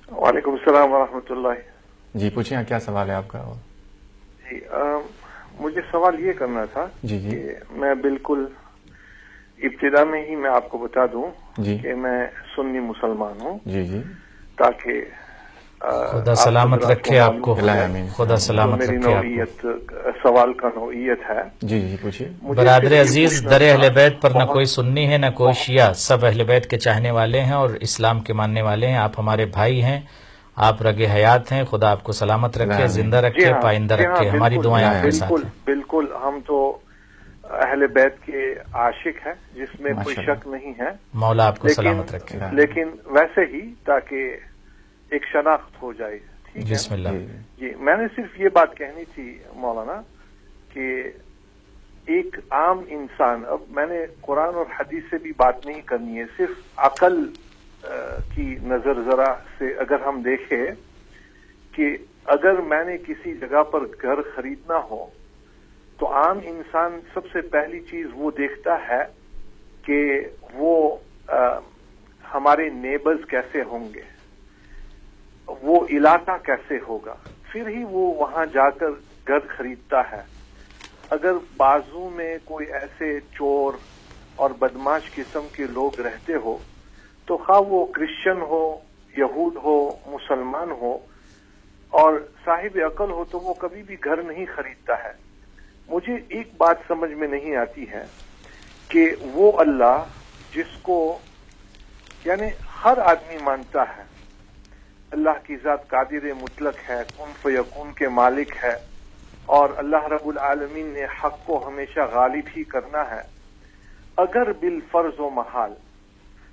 وعلیکم السلام ورحمۃ اللہ. جی پوچھیں کیا سوال ہے آپ کا؟ جی مجھے سوال یہ کرنا تھا جی جی کہ میں بالکل ابتدا میں ہی میں آپ کو بتا دوں جی کہ میں سنی مسلمان ہوں، جی جی تاکہ خدا سلامت رکھے آپ کو، خدا سلامت میری رکھے آپ کو. نوعیت سوال کا نوعیت ہے. جی جی پوچھیے. برادر عزیز، در اہل بیت پر نہ کوئی سنی ہے نہ کوئی شیعہ، سب اہل بیت کے چاہنے والے ہیں اور اسلام کے ماننے والے ہیں. آپ ہمارے بھائی ہیں، آپ رگ حیات ہیں. خدا آپ کو سلامت رکھے، زندہ رکھے، پائندہ رکھے. ہماری دعائیں آپ کے ساتھ ہیں. بالکل ہم تو اہل بیت کے عاشق ہیں، جس میں کوئی شک نہیں ہے. مولا آپ کو سلامت رکھے. لیکن ویسے ہی تاکہ ایک شناخت ہو جائے. ٹھیک ہے، بسم اللہ. جی میں نے صرف یہ بات کہنی تھی مولانا کہ ایک عام انسان، اب میں نے قرآن اور حدیث سے بھی بات نہیں کرنی ہے، صرف عقل کی نظر ذرا سے اگر ہم دیکھیں کہ اگر میں نے کسی جگہ پر گھر خریدنا ہو تو عام انسان سب سے پہلی چیز وہ دیکھتا ہے کہ وہ ہمارے نیبرز کیسے ہوں گے، وہ علاقہ کیسے ہوگا، پھر ہی وہ وہاں جا کر گھر خریدتا ہے. اگر بازو میں کوئی ایسے چور اور بدماش قسم کے لوگ رہتے ہو تو خواہ وہ کرسچن ہو، یہود ہو، مسلمان ہو اور صاحب عقل ہو تو وہ کبھی بھی گھر نہیں خریدتا ہے. مجھے ایک بات سمجھ میں نہیں آتی ہے کہ وہ اللہ جس کو یعنی ہر آدمی مانتا ہے اللہ کی ذات قادر مطلق ہے، کن فیکون کے مالک ہے اور اللہ رب العالمین نے حق کو ہمیشہ غالب ہی کرنا ہے، اگر بالفرض و محال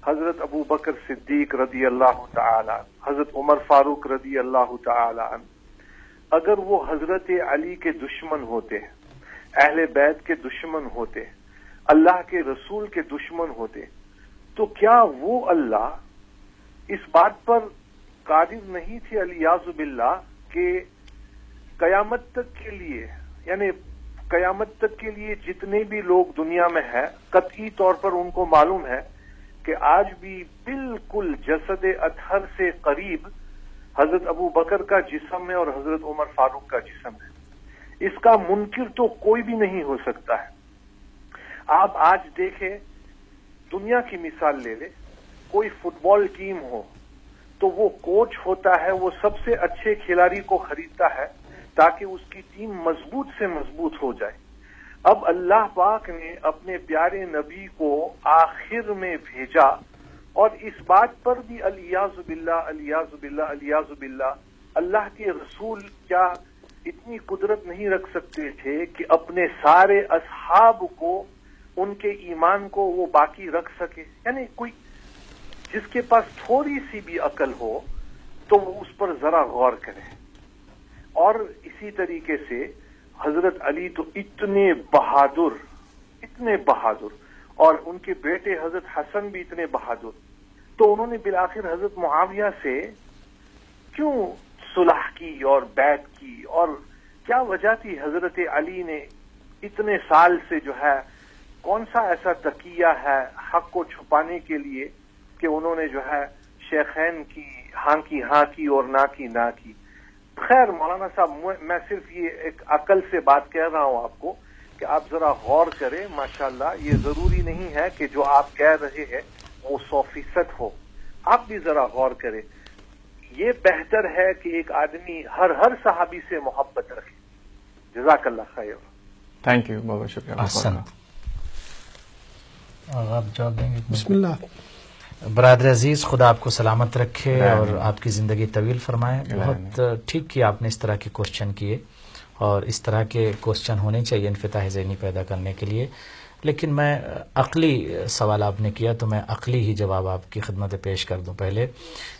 حضرت ابو بکر صدیق رضی اللہ تعالی، حضرت عمر فاروق رضی اللہ تعالی عنہ، اگر وہ حضرت علی کے دشمن ہوتے، اہل بیت کے دشمن ہوتے، اللہ کے رسول کے دشمن ہوتے، تو کیا وہ اللہ اس بات پر قادر نہیں تھے الیاذ باللہ کہ قیامت تک کے لیے، یعنی قیامت تک کے لیے جتنے بھی لوگ دنیا میں ہیں قطعی طور پر ان کو معلوم ہے کہ آج بھی بالکل جسد اطہر سے قریب حضرت ابو بکر کا جسم ہے اور حضرت عمر فاروق کا جسم ہے. اس کا منکر تو کوئی بھی نہیں ہو سکتا ہے. آپ آج دیکھیں، دنیا کی مثال لے لیں، کوئی فٹ بال ٹیم ہو تو وہ کوچ ہوتا ہے، وہ سب سے اچھے کھلاڑی کو خریدتا ہے تاکہ اس کی ٹیم مضبوط سے مضبوط ہو جائے. اب اللہ پاک نے اپنے پیارے نبی کو آخر میں بھیجا اور اس بات پر بھی الیاذ باللہ الیاذ باللہ الیاذ باللہ اللہ کے رسول کیا اتنی قدرت نہیں رکھ سکتے تھے کہ اپنے سارے اصحاب کو، ان کے ایمان کو وہ باقی رکھ سکے؟ یعنی کوئی جس کے پاس تھوڑی سی بھی عقل ہو تو وہ اس پر ذرا غور کرے. اور اسی طریقے سے حضرت علی تو اتنے بہادر اور ان کے بیٹے حضرت حسن بھی اتنے بہادر، تو انہوں نے بالآخر حضرت معاویہ سے کیوں صلح کی اور بیعت کی، اور کیا وجہ تھی حضرت علی نے اتنے سال سے جو ہے کون سا ایسا تقیہ ہے حق کو چھپانے کے لیے کہ انہوں نے جو ہے شیخین کی ہاں کی اور نہ کی. خیر مولانا صاحب، میں صرف یہ ایک عقل سے بات کہہ رہا ہوں آپ کو کہ آپ ذرا غور کریں. ماشاءاللہ یہ ضروری نہیں ہے کہ جو آپ کہہ رہے ہیں وہ 100% ہو، آپ بھی ذرا غور کریں. یہ بہتر ہے کہ ایک آدمی ہر صحابی سے محبت رکھے. جزاک اللہ خیر. تھینک یو، بہت شکریہ. آپ جواب دیں گے؟ بسم اللہ. برادر عزیز، خدا آپ کو سلامت رکھے اور آپ کی زندگی طویل فرمائے. بہت ٹھیک کیا آپ نے اس طرح کے کوشچن کیے، اور اس طرح کے کوشچن ہونے چاہیے انفتاح ذہنی پیدا کرنے کے لیے. لیکن میں عقلی سوال آپ نے کیا تو میں عقلی ہی جواب آپ کی خدمت پیش کر دوں پہلے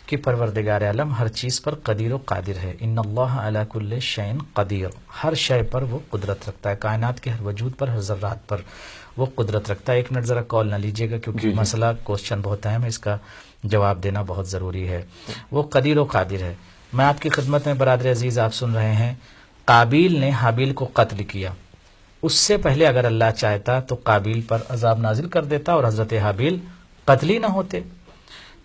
کہ پروردگار عالم ہر چیز پر قدیر و قادر ہے. ان اللہ علی کل شیء قدیر، ہر شے پر وہ قدرت رکھتا ہے، کائنات کے ہر وجود پر، ہر ذرات پر وہ قدرت رکھتا ہے. ایک منٹ ذرا کال نہ لیجیے گا کیونکہ مسئلہ کوشچن بہت اہم ہے، اس کا جواب دینا بہت ضروری ہے. وہ قدیر و قادر ہے. میں آپ کی خدمت میں برادر عزیز، آپ سن رہے ہیں، قابیل نے حابیل کو قتل کیا. اس سے پہلے اگر اللہ چاہتا تو قابیل پر عذاب نازل کر دیتا اور حضرت حابیل قتل ہی نہ ہوتے.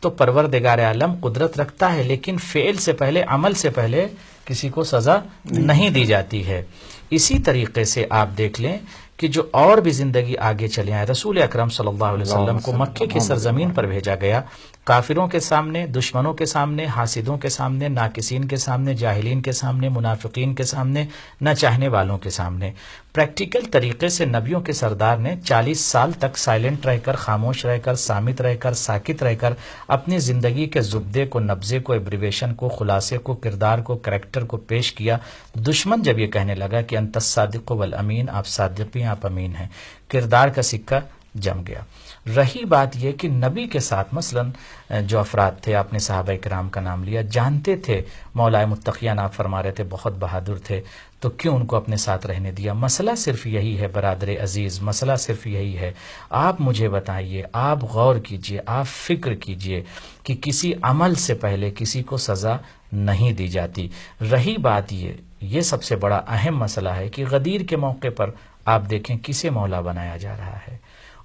تو پروردگار عالم قدرت رکھتا ہے، لیکن فعل سے پہلے، عمل سے پہلے کسی کو سزا نہیں دی جاتی ہے۔ اسی طریقے سے آپ دیکھ لیں کہ جو اور بھی زندگی آگے چلے آئے، رسول اکرم صلی اللہ علیہ وسلم کو مکے کی سرزمین پر بھیجا گیا، کافروں کے سامنے، دشمنوں کے سامنے، حاسدوں کے سامنے، ناقصین کے سامنے، جاہلین کے سامنے، منافقین کے سامنے، نہ چاہنے والوں کے سامنے پریکٹیکل طریقے سے نبیوں کے سردار نے 40 سال تک سائلنٹ رہ کر، خاموش رہ کر، صامت رہ کر، ساکت رہ کر اپنی زندگی کے زبدے کو، نبضے کو، ایبریویشن کو، خلاصے کو، کردار کو، کریکٹر کو پیش کیا۔ دشمن جب یہ کہنے لگا کہ انت الصادق والامین، آپ صادق ہیں، آپ امین ہیں، کردار کا سکہ جم گیا۔ رہی بات یہ کہ نبی کے ساتھ مثلا جو افراد تھے، آپ نے صحابہ کرام کا نام لیا، جانتے تھے مولا متقیان، آپ فرما رہے تھے بہت بہادر تھے، تو کیوں ان کو اپنے ساتھ رہنے دیا؟ مسئلہ صرف یہی ہے برادر عزیز، مسئلہ صرف یہی ہے۔ آپ مجھے بتائیے، آپ غور کیجئے، آپ فکر کیجئے کہ کسی عمل سے پہلے کسی کو سزا نہیں دی جاتی۔ رہی بات یہ سب سے بڑا اہم مسئلہ ہے کہ غدیر کے موقع پر آپ دیکھیں کسے مولا بنایا جا رہا ہے،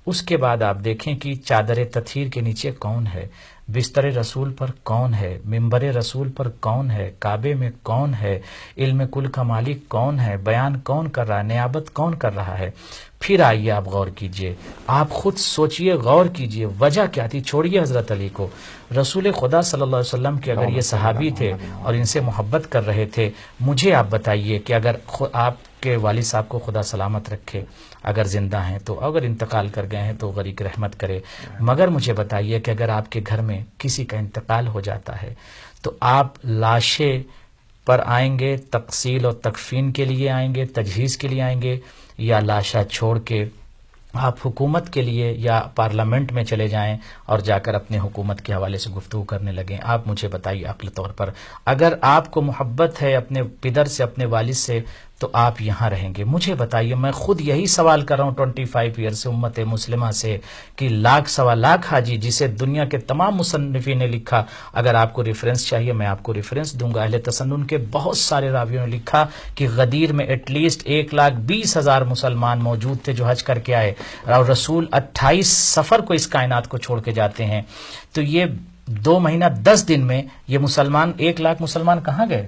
اس کے بعد آپ دیکھیں کہ چادر تطہیر کے نیچے کون ہے، بستر رسول پر کون ہے، منبر رسول پر کون ہے، کعبے میں کون ہے، علم کل کا مالک کون ہے، بیان کون کر رہا ہے، نیابت کون کر رہا ہے۔ پھر آئیے آپ غور کیجئے، آپ خود سوچئے، غور کیجئے وجہ کیا تھی۔ چھوڑیے حضرت علی کو، رسول خدا صلی اللہ علیہ وسلم کے اگر یہ صحابی تھے اور ان سے محبت کر رہے تھے، مجھے آپ بتائیے کہ اگر آپ کے والد صاحب کو خدا سلامت رکھے، اگر زندہ ہیں تو، اگر انتقال کر گئے ہیں تو غریق رحمت کرے، مگر مجھے بتائیے کہ اگر آپ کے گھر میں کسی کا انتقال ہو جاتا ہے تو آپ لاشیں پر آئیں گے، تقسیل اور تکفین کے لیے آئیں گے، تجہیز کے لیے آئیں گے، یا لاشا چھوڑ کے آپ حکومت کے لیے یا پارلیمنٹ میں چلے جائیں اور جا کر اپنے حکومت کے حوالے سے گفتگو کرنے لگیں؟ آپ مجھے بتائیے عقلی طور پر، اگر آپ کو محبت ہے اپنے پدر سے، اپنے والد سے، تو آپ یہاں رہیں گے؟ مجھے بتائیے، میں خود یہی سوال کر رہا ہوں 25 ایئر سے امت مسلمہ سے کہ لاکھ سوا لاکھ حاجی جسے دنیا کے تمام مصنفین نے لکھا، اگر آپ کو ریفرنس چاہیے میں آپ کو ریفرنس دوں گا، اہل تسنن کے بہت سارے راویوں نے لکھا کہ غدیر میں ایٹ لیسٹ 1,20,000 مسلمان موجود تھے جو حج کر کے آئے، اور رسول 28 سفر کو اس کائنات کو چھوڑ کے جاتے ہیں، تو یہ 2 مہینہ 10 دن میں یہ مسلمان 1 لاکھ مسلمان کہاں گئے؟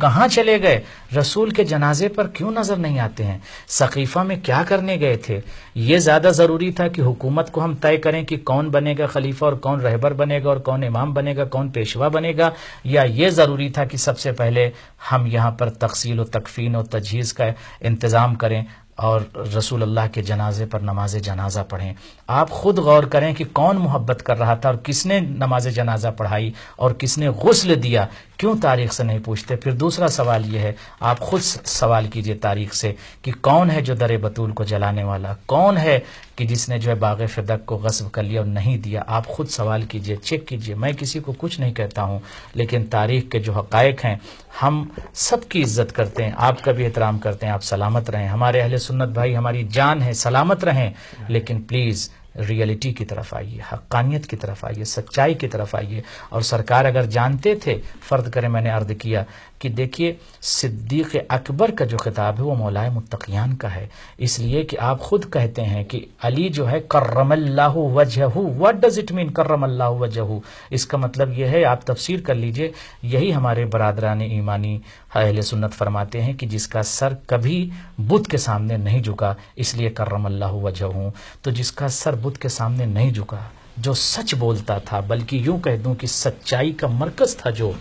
کہاں چلے گئے؟ رسول کے جنازے پر کیوں نظر نہیں آتے ہیں؟ سقیفہ میں کیا کرنے گئے تھے؟ یہ زیادہ ضروری تھا کہ حکومت کو ہم طے کریں کہ کون بنے گا خلیفہ اور کون رہبر بنے گا اور کون امام بنے گا، کون پیشوا بنے گا، یا یہ ضروری تھا کہ سب سے پہلے ہم یہاں پر تغسیل و تکفین و تجہیز کا انتظام کریں اور رسول اللہ کے جنازے پر نماز جنازہ پڑھیں؟ آپ خود غور کریں کہ کون محبت کر رہا تھا اور کس نے نماز جنازہ پڑھائی اور کس نے غسل دیا؟ کیوں تاریخ سے نہیں پوچھتے؟ پھر دوسرا سوال یہ ہے، آپ خود سوال کیجئے تاریخ سے کہ کون ہے جو در بطول کو جلانے والا؟ کون ہے کہ جس نے جو ہے باغ فدق کو غصب کر لیا اور نہیں دیا؟ آپ خود سوال کیجئے، چیک کیجئے۔ میں کسی کو کچھ نہیں کہتا ہوں، لیکن تاریخ کے جو حقائق ہیں ہم سب کی عزت کرتے ہیں، آپ کا بھی احترام کرتے ہیں۔ آپ سلامت رہیں، ہمارے اہل سنت بھائی ہماری جان ہے، سلامت رہیں، لیکن پلیز ریئلٹی کی طرف آئیے، حقانیت کی طرف آئیے، سچائی کی طرف آئیے۔ اور سرکار اگر جانتے تھے، فرض کریں میں نے عرض کیا کہ دیکھیے صدیق اکبر کا جو خطاب ہے وہ مولائے متقیان کا ہے، اس لیے کہ آپ خود کہتے ہیں کہ علی جو ہے کرم اللہ وجہہ۔ واٹ ڈز اٹ مین کرم اللہ وجہہ؟ اس کا مطلب یہ ہے، آپ تفسیر کر لیجئے، یہی ہمارے برادران ایمانی اہل سنت فرماتے ہیں کہ جس کا سر کبھی بت کے سامنے نہیں جھکا، اس لیے کرم اللہ وجہہ۔ تو جس کا سر بت کے سامنے نہیں جھکا، جو سچ بولتا تھا، بلکہ یوں کہہ دوں کہ سچائی کا مرکز تھا جو،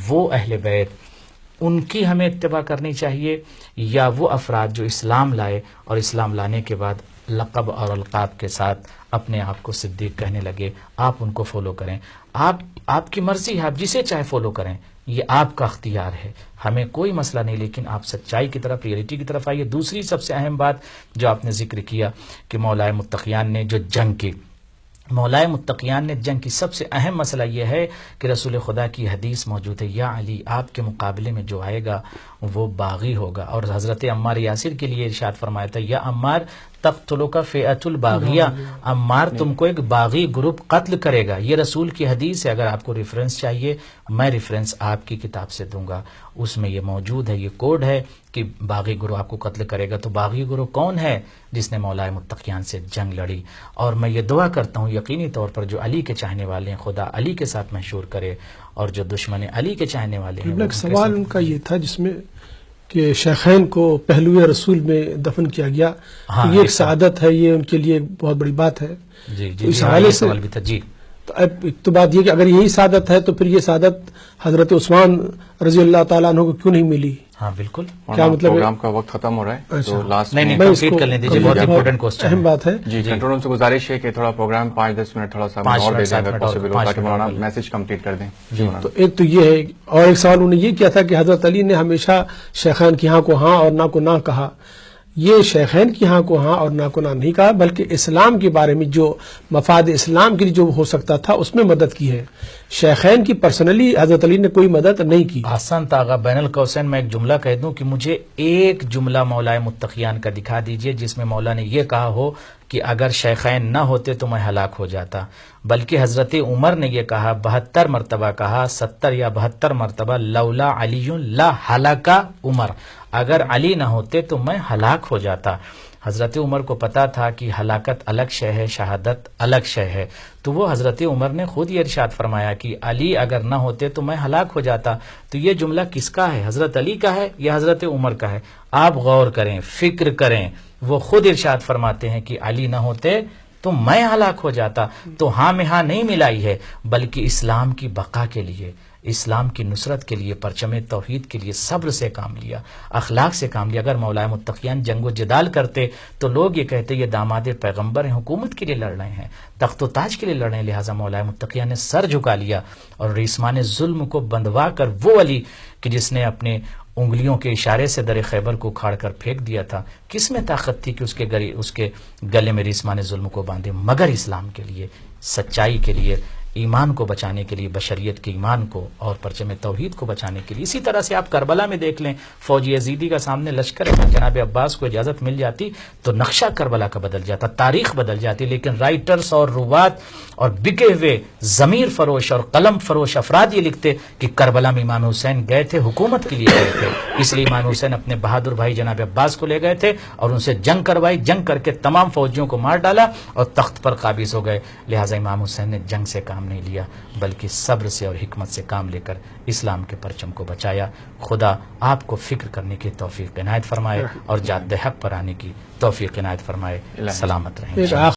وہ اہل بیت، ان کی ہمیں اتباع کرنی چاہیے، یا وہ افراد جو اسلام لائے اور اسلام لانے کے بعد لقب اور القاب کے ساتھ اپنے آپ کو صدیق کہنے لگے، آپ ان کو فالو کریں۔ آپ کی مرضی ہے، آپ جسے چاہے فالو کریں، یہ آپ کا اختیار ہے، ہمیں کوئی مسئلہ نہیں، لیکن آپ سچائی کی طرف، ریئلٹی کی طرف آئیے۔ دوسری سب سے اہم بات جو آپ نے ذکر کیا کہ مولائے متقیان نے جو جنگ کی، مولائے متقیان نے جنگ کی، سب سے اہم مسئلہ یہ ہے کہ رسول خدا کی حدیث موجود ہے، یا علی آپ کے مقابلے میں جو آئے گا وہ باغی ہوگا، اور حضرت عمار یاسر کے لیے ارشاد فرمایا تھا، یا عمار تقتلک فئۃ الباغیہ، عمار تم کو ایک باغی گروپ قتل کرے گا. یہ رسول کی حدیث ہے. اگر آپ کو ریفرنس چاہیے میں ریفرنس آپ کی کتاب سے دوں گا، اس میں یہ موجود ہے، یہ کوڈ ہے کہ باغی گروہ آپ کو قتل کرے گا. تو باغی گروہ کون ہے؟ جس نے مولا متقیان سے جنگ لڑی. اور میں یہ دعا کرتا ہوں یقینی طور پر جو علی کے چاہنے والے ہیں خدا علی کے ساتھ محشور کرے، اور جو دشمن علی کے چاہنے والے ہیں. ایک سوال ان کا یہ تھا جس میں کہ شیخین کو پہلوئے رسول میں دفن کیا گیا، یہ ایک سعادت ہے، یہ ان کے لیے بہت بڑی بات ہے. جی جی اس حوالے سے سوال بھی تھا. جی تو اب ایک تو بات یہ کہ اگر یہی سعادت ہے تو پھر یہ سعادت حضرت عثمان رضی اللہ تعالیٰ عنہ کو کیوں نہیں ملی؟ ہاں بالکل. کیا مطلب پروگرام کا وقت ختم ہو رہا ہے تو لاسٹ نہیں میں اس کمپلیٹ کو کر لیں دیجیے، بہت امپورٹنٹ کوسچن اہم بات ہے. جی کنٹرول روم سے گزارش ہے کہ تھوڑا پروگرام 5-10 منٹ تھوڑا سا اور دے دیں اگر پاسبل ہو، تاکہ مولانا میسج کمپلیٹ کر دیں. جی تو ایک تو یہ ہے، اور ایک سوال انہوں نے یہ کیا تھا کہ حضرت علی نے ہمیشہ شیخین کی ہاں کو ہاں اور نہ کو نہ کہا. یہ شیخین کی ہاں کو ہاں اور نہ کو نہ نہیں کہا، بلکہ اسلام کے بارے میں جو مفاد اسلام کے لیے جو ہو سکتا تھا اس میں مدد کی ہے. شیخین کی پرسنلی حضرت علی نے کوئی مدد نہیں کی. آسان تاغا بین القوسین میں ایک جملہ کہہ دوں کہ مجھے ایک جملہ مولا متقیان کا دکھا دیجئے جس میں مولا نے یہ کہا ہو کہ اگر شیخین نہ ہوتے تو میں ہلاک ہو جاتا. بلکہ حضرت عمر نے یہ کہا 72 مرتبہ کہا، 70 یا 72 مرتبہ، لولا علی لا ہلاک عمر، اگر علی نہ ہوتے تو میں ہلاک ہو جاتا. حضرت عمر کو پتا تھا کہ ہلاکت الگ شے ہے، شہادت الگ شے ہے. تو وہ حضرت عمر نے خود یہ ارشاد فرمایا کہ علی اگر نہ ہوتے تو میں ہلاک ہو جاتا. تو یہ جملہ کس کا ہے؟ حضرت علی کا ہے یا حضرت عمر کا ہے؟ آپ غور کریں، فکر کریں. وہ خود ارشاد فرماتے ہیں کہ علی نہ ہوتے تو میں ہلاک ہو جاتا. تو ہاں میں ہاں نہیں ملائی ہے، بلکہ اسلام کی بقا کے لیے، اسلام کی نصرت کے لیے، پرچم توحید کے لیے صبر سے کام لیا، اخلاق سے کام لیا. اگر مولا متقیان جنگ و جدال کرتے تو لوگ یہ کہتے یہ داماد پیغمبر ہیں، حکومت کے لیے لڑ رہے ہیں، تخت و تاج کے لیے لڑ رہے ہیں. لہٰذا مولا متقیان نے سر جھکا لیا اور ریسمان ظلم کو بندوا کر وہ علی کہ جس نے اپنے انگلیوں کے اشارے سے در خیبر کو اکھاڑ کر پھینک دیا تھا، کس میں طاقت تھی کہ اس کے گلے میں ریسمان ظلم کو باندھے؟ مگر اسلام کے لیے، سچائی کے لیے، ایمان کو بچانے کے لیے، بشریت کے ایمان کو اور پرچم توحید کو بچانے کے لیے. اسی طرح سے آپ کربلا میں دیکھ لیں، فوج یزیدی کا سامنے لشکر ہے، جناب عباس کو اجازت مل جاتی تو نقشہ کربلا کا بدل جاتا، تاریخ بدل جاتی. لیکن رائٹرز اور روات اور بکے ہوئے ضمیر فروش اور قلم فروش افراد یہ لکھتے کہ کربلا میں امام حسین گئے تھے، حکومت کے لیے گئے تھے، اس لیے امام حسین اپنے بہادر بھائی جناب عباس کو لے گئے تھے اور ان سے جنگ کروائی، جنگ کر کے تمام فوجیوں کو مار ڈالا اور تخت پر قابض ہو گئے. لہٰذا امام حسین نے جنگ سے کام نہیں لیا بلکہ صبر سے اور حکمت سے کام لے کر اسلام کے پرچم کو بچایا. خدا آپ کو فکر کرنے کی توفیق عنایت فرمائے اور جادہ حق پر آنے کی توفیق عنایت فرمائے. سلامت رہیں.